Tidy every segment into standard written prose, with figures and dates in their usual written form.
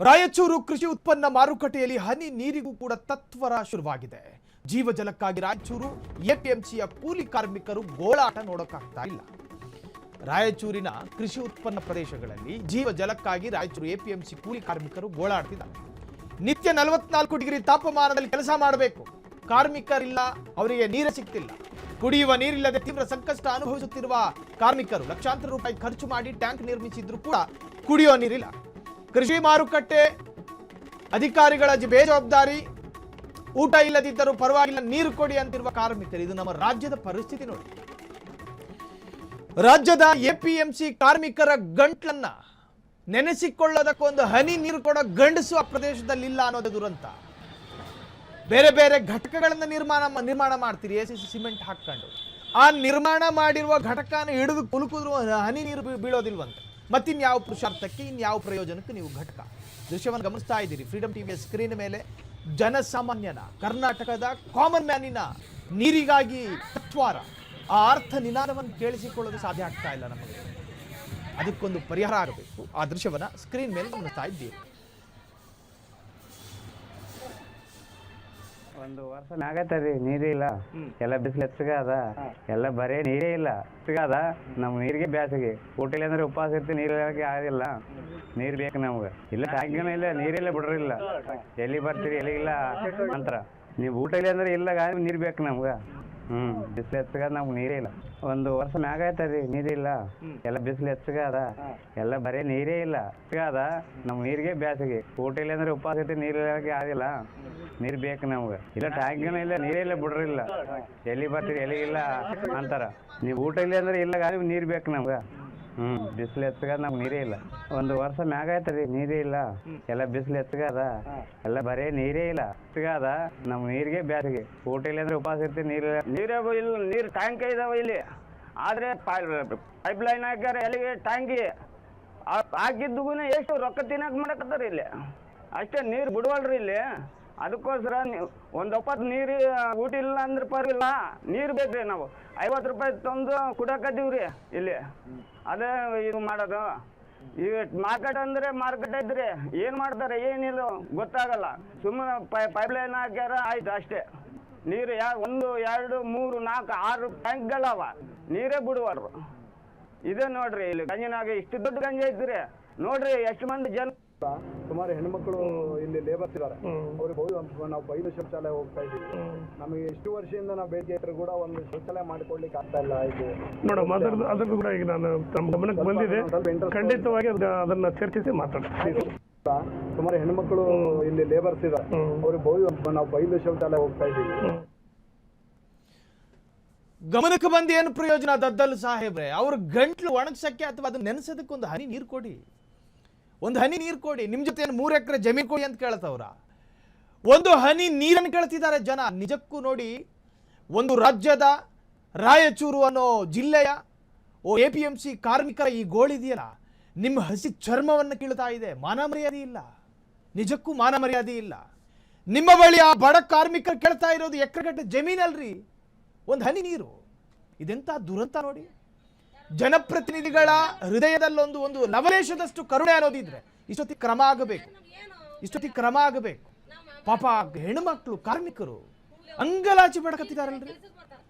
ರಾಯಚೂರು ಕೃಷಿ ಉತ್ಪನ್ನ ಮಾರುಕಟ್ಟೆಯಲ್ಲಿ ಹನಿ ನೀರಿಗೂ ಕೂಡ ತತ್ವರ ಶುರುವಾಗಿದೆ. ಜೀವಜಲಕ್ಕಾಗಿ ರಾಯಚೂರು ಎಪಿಎಂಸಿಯ ಕೂಲಿ ಕಾರ್ಮಿಕರು ಗೋಳಾಟ ನೋಡೋಕ್ಕಾಗ್ತಾ ಇಲ್ಲ. ರಾಯಚೂರಿನ ಕೃಷಿ ಉತ್ಪನ್ನ ಪ್ರದೇಶಗಳಲ್ಲಿ ಜೀವಜಲಕ್ಕಾಗಿ ರಾಯಚೂರು ಎಪಿಎಂಸಿ ಕೂಲಿ ಕಾರ್ಮಿಕರು ಗೋಳಾಡ್ತಿದ್ದಾರೆ. ನಿತ್ಯ 44 ಡಿಗ್ರಿ ತಾಪಮಾನದಲ್ಲಿ ಕೆಲಸ ಮಾಡಬೇಕು. ಕಾರ್ಮಿಕರಿಲ್ಲ, ಅವರಿಗೆ ನೀರೇ ಸಿಗ್ತಿಲ್ಲ. ಕುಡಿಯುವ ನೀರಿಲ್ಲದೆ ತೀವ್ರ ಸಂಕಷ್ಟ ಅನುಭವಿಸುತ್ತಿರುವ ಕಾರ್ಮಿಕರು ಲಕ್ಷಾಂತರ ರೂಪಾಯಿ ಖರ್ಚು ಮಾಡಿ ಟ್ಯಾಂಕ್ ನಿರ್ಮಿಸಿದ್ರು ಕೂಡ ಕುಡಿಯೋ ನೀರಿಲ್ಲ. ಕೃಷಿ ಮಾರುಕಟ್ಟೆ ಅಧಿಕಾರಿಗಳ ಬೇಜವಾಬ್ದಾರಿ, ಊಟ ಇಲ್ಲದಿದ್ದರೂ ಪರವಾಗಿಲ್ಲ ನೀರು ಕೊಡಿ ಅಂತಿರುವ ಕಾರ್ಮಿಕರು. ಇದು ನಮ್ಮ ರಾಜ್ಯದ ಪರಿಸ್ಥಿತಿ ನೋಡಿ. ರಾಜ್ಯದ ಎಪಿಎಂಸಿ ಕಾರ್ಮಿಕರ ಗಂಟ್ಲನ್ನ ನೆನೆಸಿಕೊಳ್ಳೋದಕ್ಕೊಂದು ಹನಿ ನೀರು ಕೊಡೋ ಗಂಡಸು ಆ ಪ್ರದೇಶದಲ್ಲಿ ಇಲ್ಲ ಅನ್ನೋದು ದುರಂತ. ಬೇರೆ ಬೇರೆ ಘಟಕಗಳನ್ನ ನಿರ್ಮಾಣ ಮಾಡ್ತೀರಿ, ಎಸಿಸಿ ಸಿಮೆಂಟ್ ಹಾಕೊಂಡು. ಆ ನಿರ್ಮಾಣ ಮಾಡಿರುವ ಘಟಕನ ಹಿಡಿದು ಕುಲುಕಿದ್ರು ಹನಿ ನೀರು ಬೀಳೋದಿಲ್ವಂತೆ. ಮತ್ತಿನ್ಯಾವ ಪುರುಷಾರ್ಥಕ್ಕೆ, ಇನ್ಯಾವ ಪ್ರಯೋಜನಕ್ಕೆ ನೀವು ಘಟಕ? ದೃಶ್ಯವನ್ನು ಗಮನಿಸ್ತಾ ಇದ್ದೀರಿ ಫ್ರೀಡಮ್ ಟಿವಿಯ ಸ್ಕ್ರೀನ್ ಮೇಲೆ. ಜನಸಾಮಾನ್ಯನ, ಕರ್ನಾಟಕದ ಕಾಮನ್ ಮ್ಯಾನಿನ ನೀರಿಗಾಗಿ ತತ್ವಾರ, ಆ ಅರ್ಥ ನಿನಾದವನ್ನು ಕೇಳಿಸಿಕೊಳ್ಳೋದು ಸಾಧ್ಯ ಆಗ್ತಾ ಇಲ್ಲ ನಮಗೆ. ಅದಕ್ಕೊಂದು ಪರಿಹಾರ ಆಗಬೇಕು. ಆ ದೃಶ್ಯವನ್ನ ಸ್ಕ್ರೀನ್ ಮೇಲೆ ಗಮನಿಸ್ತಾ ಇದ್ದೀರಿ. ಒಂದು ವರ್ಷ ಆಗತ್ತರಿ ನೀರಿಲ್ಲ, ಎಲ್ಲ ಬಿಸಿಲು ಹೆಚ್ಚಗದ, ಎಲ್ಲ ಬರೇ ನೀರೇ ಇಲ್ಲ ಹೆಚ್ಚಗದ. ನಮ್ ನೀರಿಗೆ ಬ್ಯಾಸಿಗೆ, ಊಟ ಇಲ್ಲ ಅಂದ್ರೆ ಉಪವಾಸ ಇರ್ತೀವಿ, ನೀರು ಆಗಿಲ್ಲ. ನೀರ್ ಬೇಕು ನಮ್ಗೆ. ಇಲ್ಲ ಟ್ಯಾಂಕಿನ ಇಲ್ಲ, ನೀರಿಲ್ಲ ಬಿಡ್ರಿಲ್ಲ. ಎಲ್ಲಿ ಬರ್ತೀರಿ ಎಲ್ಲಿ ಇಲ್ಲ ಅಂತಾರ. ನೀವು ಊಟ ಇಲ್ಲ ಅಂದ್ರೆ ಇಲ್ಲ, ನೀರ್ ಬೇಕು ನಮ್ಗ. ಬಿಸಿಲು ಹೆಚ್ಚಗದ, ನಮ್ಗೆ ನೀರೇ ಇಲ್ಲ. ಒಂದು ವರ್ಷ ಆಗತ್ತರಿ ನೀರಿಲ್ಲ, ಎಲ್ಲ ಬಿಸಿಲು ಹೆಚ್ಚಗದ, ಎಲ್ಲ ಬರೇ ನೀರೇ ಇಲ್ಲ ಹೆಚ್ಚಗದ. ನಮ್ ನೀರಿಗೆ ಬ್ಯಾಸಿಗೆ, ಊಟ ಇಲ್ಲ ಅಂದ್ರೆ ಉಪವಾಸ ಇರ್ತೀವಿ, ನೀರು ಆಗಿಲ್ಲ. ನೀರ್ ಬೇಕು ನಮ್ಗೆ. ಇಲ್ಲ ಟ್ಯಾಂಕಿನ ಇಲ್ಲ, ನೀರೇ ಇಲ್ಲ ಬಿಡ್ರಿಲ್ಲ. ಎಲ್ಲಿ ಬರ್ತೀರಿ ಎಲ್ಲಿ ಇಲ್ಲ ಅಂತಾರ. ನೀವು ಊಟ ಇಲ್ಲ ಅಂದ್ರೆ ಇಲ್ಲ, ನೀರ್ ಬೇಕು ನಮ್ಗ. ಬಿಸಿಲು ಹೆಚ್ಚಗದ, ನಮ್ಗೆ ನೀರೇ ಇಲ್ಲ. ಒಂದು ವರ್ಷ ಆಗತ್ತರಿ ನೀರೇ ಇಲ್ಲ, ಎಲ್ಲ ಬಿಸಿಲು ಹೆಚ್ಚಗದ, ಎಲ್ಲ ಬರೇ ನೀರೇ ಇಲ್ಲ ಹೆಚ್ಚಗದ. ನಮ್ ನೀರಿಗೆ ಬ್ಯಾಸಿಗೆ, ಊಟ ಇಲ್ಲ ಅಂದ್ರೆ ಉಪವಾಸ ಇರ್ತೀವಿ, ನೀರೇ ಇಲ್ಲ. ನೀರು ಟ್ಯಾಂಕ್ ಇದಾವ ಇಲ್ಲಿ, ಆದ್ರೆ ಪೈಪ್ ಲೈನ್ ಹಾಕ್ಯಾರ ಎಲ್ಲಿಗೆ ಟ್ಯಾಂಕಿ ಹಾಕಿದ್ದು ಎಷ್ಟು ರೊಕ್ಕ ತಿನ್ನಕ್ ಮಾಡಕತ್ತಾರ ಇಲ್ಲಿ. ಅಷ್ಟೇ, ನೀರು ಬಿಡುವಲ್ರಿ ಇಲ್ಲಿ. ಅದಕ್ಕೋಸ್ಕರ ಒಂದು ಒಪ್ಪತ್ತು ನೀರು ಊಟ ಇಲ್ಲ ಅಂದ್ರೆ ಪರವಾಗಿಲ್ಲ, ನೀರು ಬೇಕ್ರಿ. ನಾವು 50 ರೂಪಾಯಿ ತಂದು ಕುಡಕತ್ತೀವ್ರಿ ಇಲ್ಲಿ. ಅದೇ ಇದು ಮಾಡೋದು. ಈಗ ಮಾರ್ಕೆಟ್ ಅಂದ್ರೆ ಮಾರ್ಕೆಟ್ ಐತ್ರಿ, ಏನು ಮಾಡ್ತಾರೆ ಏನಿಲ್ಲ ಗೊತ್ತಾಗಲ್ಲ. ಸುಮ್ಮನೆ ಪೈಪ್ ಲೈನ್ ಹಾಕ್ಯಾರ ಆಯ್ತು ಅಷ್ಟೇ. ನೀರು 1, 2, 3, 4, 6 ಟ್ಯಾಂಕ್ಗಳವ, ನೀರೇ ಬಿಡುವಲ್ರು. ಇದೇ ನೋಡ್ರಿ, ಇಲ್ಲಿ ಗಂಜಿನಾಗ ಇಷ್ಟು ದೊಡ್ಡ ಗಂಜಿ ಐತ್ರಿ. ನೋಡ್ರಿ ಎಷ್ಟು ಮಂದಿ ಜನ, ಸುಮಾರು ಹೆಣ್ಮಕ್ಳು ಇಲ್ಲಿ ಲೇಬರ್ಸ್ ಇದ್ದಾರೆ. ಅವ್ರಿಗೆ ನಾವು 5 ಶೌಚಾಲಯ ಹೋಗ್ತಾ ಇದ್ದೀವಿ. ನಮಗೆ ಎಷ್ಟು ವರ್ಷದಿಂದ ನಾವು ಬೇಡಿಕೆ ಇಟ್ಟರು ಕೂಡ ಒಂದು ಶೌಚಾಲಯ ಮಾಡಿಕೊಡ್ಲಿಕ್ಕೆ ಆಗ್ತಾ ಇಲ್ಲ. ಇದು ನೋಡಮ್ಮ, ಅದ್ರದ್ದು ಕೂಡ ಈಗ ನಾನು ತಮ್ಮ ಗಮನಕ್ಕೆ ಬಂದಿದೆ. ಖಂಡಿತವಾಗಿ ಅದನ್ನ ಚರ್ಚಿಸಿ ಮಾತಾಡ್ತೀನಿ. ಸುಮಾರು ಹೆಣ್ಮಕ್ಳು ಇಲ್ಲಿ ಲೇಬರ್ಸ್ ಇದ್ದಾರೆ. ಅವ್ರಿಗೆ ನಾವು 5 ಶೌಚಾಲಯ ಹೋಗ್ತಾ ಇದ್ದೀವಿ. ಗಮನಕ್ಕೆ ಬಂದು ಏನು ಪ್ರಯೋಜನ ದದ್ದಲ್ ಸಾಹೇಬ್ರೆ? ಅವ್ರ ಗಂಟ್ಲು ಒಣಗ್ಸಕ್ಕೆ ಅಥವಾ ಅದನ್ನ ನೆನೆಸೋದಕ್ಕೆ ಒಂದು ಹನಿ ನೀರು ಕೊಡಿ. ಒಂದು ಹನಿ ನೀರು ಕೊಡಿ. ನಿಮ್ ಜೊತೆ 3 ಎಕರೆ ಜಮೀನು ಕೊಡಿ ಅಂತ ಕೇಳ್ತವ್ರ? ಒಂದು ಹನಿ ನೀರನ್ನು ಕೇಳ್ತಿದ್ದಾರೆ ಜನ. ನಿಜಕ್ಕೂ ನೋಡಿ, ಒಂದು ರಾಜ್ಯದ ರಾಯಚೂರು ಅನ್ನೋ ಜಿಲ್ಲೆಯ ಎಪಿಎಂಸಿ ಕಾರ್ಮಿಕರ ಈ ಗೋಳಿದೆಯಲ್ಲ, ನಿಮ್ಮ ಹಸಿ ಚರ್ಮವನ್ನು ಕೀಳ್ತಾ ಇದೆ. ಮಾನ ಮರ್ಯಾದೆ ಇಲ್ಲ, ನಿಜಕ್ಕೂ ಮಾನ ಮರ್ಯಾದೆ ಇಲ್ಲ. ನಿಮ್ಮ ಬಳಿ ಆ ಬಡ ಕಾರ್ಮಿಕರು ಕೇಳ್ತಾ ಇರೋದು ಎಕರೆಗಟ್ಟೆ ಜಮೀನಲ್ರಿ, ಒಂದು ಹನಿ ನೀರು. ಇದೆಂತ ದುರಂತ ನೋಡಿ. ಜನಪ್ರತಿನಿಧಿಗಳ ಹೃದಯದಲ್ಲೊಂದು ಒಂದು ಲವಲೇಶದಷ್ಟು ಕರುಣೆ ಅನ್ನೋದಿದ್ರೆ ಇಷ್ಟೊತ್ತಿಗೆ ಕ್ರಮ ಆಗಬೇಕು. ಪಾಪ ಹೆಣ್ಮಕ್ಳು ಕಾರ್ಮಿಕರು ಅಂಗಲಾಚಿ ಬಡಕತ್ತಿದಾರಲ್ರಿ.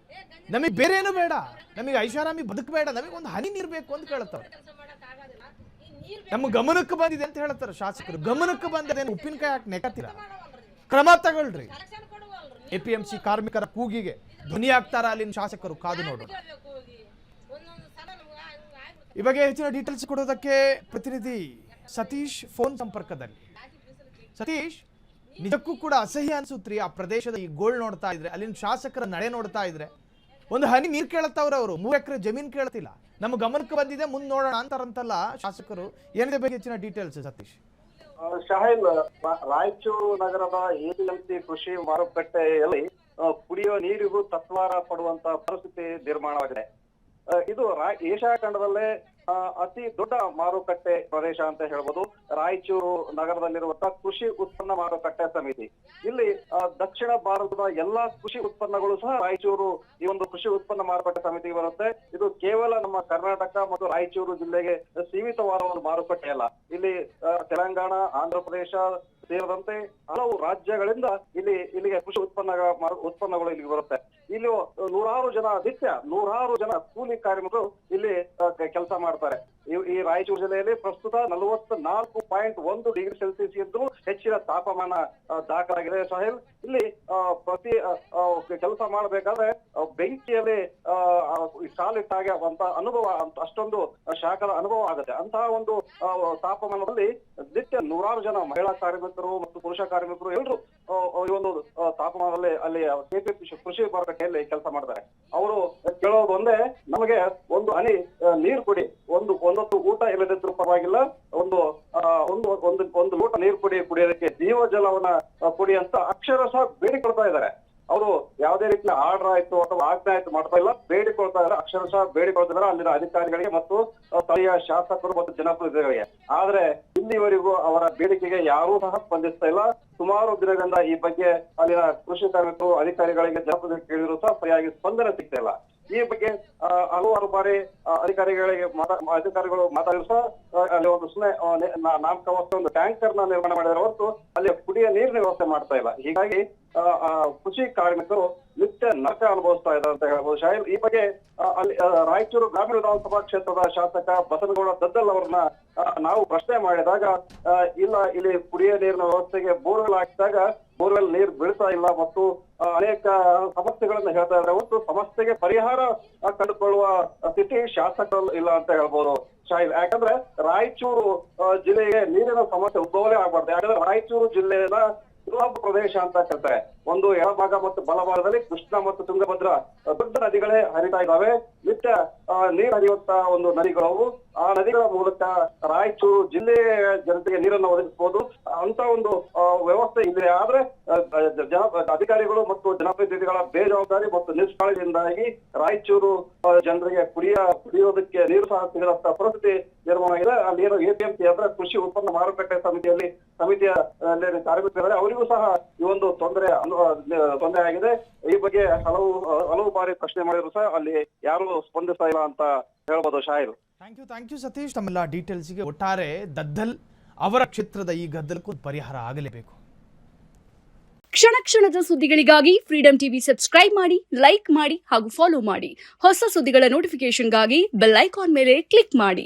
ನಮಗೆ ಬೇರೆ ಏನು ಬೇಡ, ನಮಗೆ ಐಷಾರಾಮಿ ಬದುಕಬೇಡ, ನಮಗೆ ಒಂದು ಹನಿ ನೀರು ಬೇಕು ಅಂತ ಕೇಳ್ತಾರೆ. ನಮ್ಮ ಗಮನಕ್ಕೆ ಬಂದಿದೆ ಅಂತ ಹೇಳ್ತಾರೆ ಶಾಸಕರು. ಗಮನಕ್ಕೆ ಬಂದಿದೆ, ಉಪ್ಪಿನಕಾಯಿ ಹಾಕಿ ನೆಕತ್ತೀರ? ಕ್ರಮ ತಗೊಳ್ರಿ. ಎಪಿಎಂಸಿ ಕಾರ್ಮಿಕರ ಕೂಗಿಗೆ ಧ್ವನಿ ಆಗ್ತಾರ ಅಲ್ಲಿನ ಶಾಸಕರು? ಕಾದು ನೋಡೋಣ. ಈ ಬಗ್ಗೆ ಹೆಚ್ಚಿನ ಡೀಟೇಲ್ಸ್ ಕೊಡೋದಕ್ಕೆ ಪ್ರತಿನಿಧಿ ಸತೀಶ್ ಫೋನ್ ಸಂಪರ್ಕದಲ್ಲಿ. ಸತೀಶ್, ನಿಜಕ್ಕೂ ಕೂಡ ಅಸಹ್ಯ ಅನ್ಸುತ್ರಿ ಆ ಪ್ರದೇಶದ ಈ ಗೋಳ್ ನೋಡ್ತಾ ಇದ್ರೆ, ಅಲ್ಲಿನ ಶಾಸಕರ ನಡೆ ನೋಡ್ತಾ ಇದ್ರೆ. ಒಂದು ಹನಿ ನೀರು ಕೇಳತ್ತವ್ರ ಅವರು, 3 ಎಕರೆ ಜಮೀನು ಕೇಳ್ತಿಲ್ಲ. ನಮ್ಮ ಗಮನಕ್ಕೆ ಬಂದಿದೆ, ಮುಂದೆ ನೋಡೋಣ ಅಂತಾರಂತಲ್ಲ ಶಾಸಕರು. ಏನಿದೆ ಬಗ್ಗೆ ಹೆಚ್ಚಿನ ಡೀಟೇಲ್ಸ್ ಸತೀಶ್? ಶಾಹಿಲ್, ರಾಯಚೂರು ನಗರದ ಎಪಿಎಂಸಿ ಕೃಷಿ ಮಾರುಕಟ್ಟೆಯಲ್ಲಿ ಕುಡಿಯುವ ನೀರಿಗೂ ತತ್ವಾರ ಪಡುವಂತ ಪರಿಸ್ಥಿತಿ ನಿರ್ಮಾಣವಾಗಿದೆ. ಇದು ಏಷ್ಯಾ ಖಂಡದಲ್ಲೇ ಅತಿ ದೊಡ್ಡ ಮಾರುಕಟ್ಟೆ ಪ್ರದೇಶ ಅಂತ ಹೇಳ್ಬೋದು. ರಾಯಚೂರು ನಗರದಲ್ಲಿರುವಂತಹ ಕೃಷಿ ಉತ್ಪನ್ನ ಮಾರುಕಟ್ಟೆ ಸಮಿತಿ. ಇಲ್ಲಿ ದಕ್ಷಿಣ ಭಾರತದ ಎಲ್ಲಾ ಕೃಷಿ ಉತ್ಪನ್ನಗಳು ಸಹ ರಾಯಚೂರು ಈ ಒಂದು ಕೃಷಿ ಉತ್ಪನ್ನ ಮಾರುಕಟ್ಟೆ ಸಮಿತಿಗೆ ಬರುತ್ತೆ. ಇದು ಕೇವಲ ನಮ್ಮ ಕರ್ನಾಟಕ ಮತ್ತು ರಾಯಚೂರು ಜಿಲ್ಲೆಗೆ ಸೀಮಿತವಾದ ಒಂದು ಮಾರುಕಟ್ಟೆ ಅಲ್ಲ. ಇಲ್ಲಿ ತೆಲಂಗಾಣ, ಆಂಧ್ರ ಪ್ರದೇಶ ಸೇರಿದಂತೆ ಹಲವು ರಾಜ್ಯಗಳಿಂದ ಇಲ್ಲಿಗೆ ಕೃಷಿ ಉತ್ಪನ್ನಗಳು ಇಲ್ಲಿಗೆ ಬರುತ್ತೆ. ಇಲ್ಲಿ ನೂರಾರು ಜನ ಕೂಲಿ ಕಾರ್ಮಿಕರು ಇಲ್ಲಿ ಕೆಲಸ ಮಾಡ್ತಾರೆ. ಈ ರಾಯಚೂರು ಜಿಲ್ಲೆಯಲ್ಲಿ ಪ್ರಸ್ತುತ 44.1 ಡಿಗ್ರಿ ಸೆಲ್ಸಿಯಸ್ ಗಿಂತಲೂ ಹೆಚ್ಚಿನ ತಾಪಮಾನ ದಾಖಲಾಗಿದೆ. ಸಾಹಿಲ್, ಇಲ್ಲಿ ಪ್ರತಿ ಕೆಲಸ ಮಾಡಬೇಕಾದ್ರೆ ಬೆಂಕಿಯಲ್ಲಿ ಕಾಲಿಟ್ಟಾಗುವಂತ ಅನುಭವ, ಅಷ್ಟೊಂದು ಶಾಖದ ಅನುಭವ ಆಗುತ್ತೆ. ಅಂತಹ ಒಂದು ತಾಪಮಾನದಲ್ಲಿ ನಿತ್ಯ ನೂರಾರು ಜನ ಮಹಿಳಾ ಕಾರ್ಮಿಕರು ಮತ್ತು ಪುರುಷ ಕಾರ್ಮಿಕರು ಎಲ್ಲರೂ ಈ ಒಂದು ತಾಪಮಾನದಲ್ಲಿ ಅಲ್ಲಿ ಕೆಪಿಎಫ್ ಕೃಷಿ ಮಾರುಕಟ್ಟೆಯಲ್ಲಿ ಕೆಲಸ ಮಾಡ್ತಾರೆ. ಅವರು ಕೇಳೋದು ಒಂದೇ, ನಮಗೆ ಒಂದು ಹನಿ ನೀರು ಕೊಡಿ, ಒಂದೊತ್ತು ಊಟ ಇಲ್ಲದಿದ್ರು ಪರವಾಗಿಲ್ಲ, ಒಂದು ಲೋಟ ನೀರು ಕುಡಿಯೋದಕ್ಕೆ ಜೀವ ಜಲವನ್ನ ಕೊಡಿ ಅಂತ ಅಕ್ಷರಶಃ ಬೇಡಿಕೊಳ್ತಾ ಇದ್ದಾರೆ. ಅವರು ಯಾವುದೇ ರೀತಿಯ ಆರ್ಡರ್ ಆಯ್ತು ಅಥವಾ ಆಜ್ಞೆ ಆಯ್ತು ಮಾಡ್ತಾ ಇಲ್ಲ, ಬೇಡಿಕೊಳ್ತಾ ಇದ್ದಾರೆ, ಅಕ್ಷರಶಃ ಬೇಡಿಕೊಳ್ತಿದ್ದಾರೆ ಅಲ್ಲಿನ ಅಧಿಕಾರಿಗಳಿಗೆ ಮತ್ತು ಸ್ಥಳೀಯ ಶಾಸಕರು ಮತ್ತು ಜನಪ್ರತಿನಿಧಿಗಳಿಗೆ. ಆದ್ರೆ ಇಲ್ಲಿವರೆಗೂ ಅವರ ಬೇಡಿಕೆಗೆ ಯಾರೂ ಸಹ ಸ್ಪಂದಿಸ್ತಾ ಇಲ್ಲ. ಸುಮಾರು ದಿನಗಳಿಂದ ಈ ಬಗ್ಗೆ ಅಲ್ಲಿನ ಕೃಷಿ ಕಾರ್ಮಿಕರು ಅಧಿಕಾರಿಗಳಿಗೆ ಜನಪ್ರತಿನಿಧಿ ಕೇಳಿದ್ರು ಸಹ ಸರಿಯಾಗಿ ಸ್ಪಂದನೆ ಸಿಗ್ತಾ ಇಲ್ಲ. ಈ ಬಗ್ಗೆ ಹಲವಾರು ಬಾರಿ ಅಧಿಕಾರಿಗಳು ಮಾತಾಡಿದ್ರು ಸಹ ಅಲ್ಲಿ ಒಂದು ನಾಮಕಾವಸ್ಥೆ ಒಂದು ಟ್ಯಾಂಕರ್ ನ ನಿರ್ಮಾಣ ಮಾಡಿದ್ರೆ ಹೊರತು ಅಲ್ಲಿ ಕುಡಿಯ ನೀರಿನ ವ್ಯವಸ್ಥೆ ಮಾಡ್ತಾ ಇಲ್ಲ. ಹೀಗಾಗಿ ಕೃಷಿ ಕಾರ್ಮಿಕರು ನಿತ್ಯ ನರಕ ಅನುಭವಿಸ್ತಾ ಇದ್ದಾರೆ ಅಂತ ಹೇಳ್ಬೋದು. ಶಾಹಿಲ್, ಈ ಬಗ್ಗೆ ಅಲ್ಲಿ ರಾಯಚೂರು ಗ್ರಾಮೀಣ ವಿಧಾನಸಭಾ ಕ್ಷೇತ್ರದ ಶಾಸಕ ಬಸನಗೌಡ ದದ್ದಲ್ ಅವರನ್ನ ನಾವು ಪ್ರಶ್ನೆ ಮಾಡಿದಾಗ, ಇಲ್ಲ ಇಲ್ಲಿ ಕುಡಿಯ ನೀರಿನ ವ್ಯವಸ್ಥೆಗೆ ಬೋರ್ವೆಲ್ ಹಾಕಿದಾಗ ಬೋರ್ವೆಲ್ ನೀರು ಬೀಳ್ತಾ ಇಲ್ಲ ಮತ್ತು ಅನೇಕ ಸಮಸ್ಯೆಗಳನ್ನ ಹೇಳ್ತಾ ಇದ್ದಾರೆ ಹೊರತು ಸಮಸ್ಯೆಗೆ ಪರಿಹಾರ ಕಂಡುಕೊಳ್ಳುವ ಸ್ಥಿತಿ ಶಾಸಕರು ಇಲ್ಲ ಅಂತ ಹೇಳ್ಬೋದು. ಶಾಹಿಲ್, ಯಾಕಂದ್ರೆ ರಾಯಚೂರು ಜಿಲ್ಲೆಗೆ ನೀರಿನ ಸಮಸ್ಯೆ ಉದ್ಭವನೇ ಆಗ್ಬಾರ್ದು. ಯಾಕಂದ್ರೆ ರಾಯಚೂರು ಜಿಲ್ಲೆಯ ದುರ್ಲಭ ಪ್ರದೇಶ ಅಂತ ಕರೀತಾರೆ. ಒಂದು ಎಡಭಾಗ ಮತ್ತು ಬಲಭಾಗದಲ್ಲಿ ಕೃಷ್ಣ ಮತ್ತು ತುಂಗಭದ್ರಾ ದೊಡ್ಡ ನದಿಗಳೇ ಹರಿತಾ ಇದ್ದಾವೆ. ನಿತ್ಯ ನೀರು ಹರಿಯುವಂತ ಒಂದು ನದಿಗಳು, ಆ ನದಿಗಳ ಮೂಲಕ ರಾಯಚೂರು ಜಿಲ್ಲೆಯ ಜನತೆಗೆ ನೀರನ್ನು ಒದಗಿಸಬಹುದು ಅಂತ ಒಂದು ವ್ಯವಸ್ಥೆ ಇದೆ. ಆದ್ರೆ ಅಧಿಕಾರಿಗಳು ಮತ್ತು ಜನಪ್ರತಿನಿಧಿಗಳ ಬೇಜವಾಬ್ದಾರಿ ಮತ್ತು ನಿಷ್ಕಾಳಜಿಯಿಂದಾಗಿ ರಾಯಚೂರು ಜನರಿಗೆ ಕುಡಿಯೋದಕ್ಕೆ ನೀರು ಸಹ ಸಿಗದಂತ ಪರಿಸ್ಥಿತಿ ನಿರ್ಮಾಣ ಆಗಿದೆ. ಅಲ್ಲೇನು ಎಪಿಎಂಸಿ ಅಂದ್ರೆ ಕೃಷಿ ಉತ್ಪನ್ನ ಮಾರುಕಟ್ಟೆ ಸಮಿತಿಯ ಕಾರ್ಮಿಕರಿದ್ದಾರೆ, ಅವರಿಗೂ ಸಹ ಈ ಒಂದು ತೊಂದರೆ ಆಗಿದೆ. ಈ ಬಗ್ಗೆ ಹಲವು ಬಾರಿ ಪ್ರಶ್ನೆ ಮಾಡಿದ್ರು ಸಹ ಅಲ್ಲಿ ಯಾರು ಸ್ಪಂದಿಸ್ತಾ ಇಲ್ಲ ಅಂತ ಹೇಳ್ಬೋದು. Shahil, thank you Satish. ತಮ್ಮೆಲ್ಲ ಡೀಟೇಲ್ಸ್ಗೆ. ಒಟ್ಟಾರೆ ದದ್ದಲ್ ಅವರ ಕ್ಷೇತ್ರದ ಈ ಗದ್ದಲಕ್ಕೂ ಪರಿಹಾರ ಆಗಲೇಬೇಕು. ಕ್ಷಣ ಕ್ಷಣದ ಸುದ್ದಿಗಳಿಗಾಗಿ ಫ್ರೀಡಂ ಟಿವಿ ಸಬ್ಸ್ಕ್ರೈಬ್ ಮಾಡಿ, ಲೈಕ್ ಮಾಡಿ ಹಾಗೂ ಫಾಲೋ ಮಾಡಿ. ಹೊಸ ಸುದ್ದಿಗಳ ನೋಟಿಫಿಕೇಶನ್ಗಾಗಿ ಬೆಲ್ ಐಕಾನ್ ಮೇಲೆ ಕ್ಲಿಕ್ ಮಾಡಿ.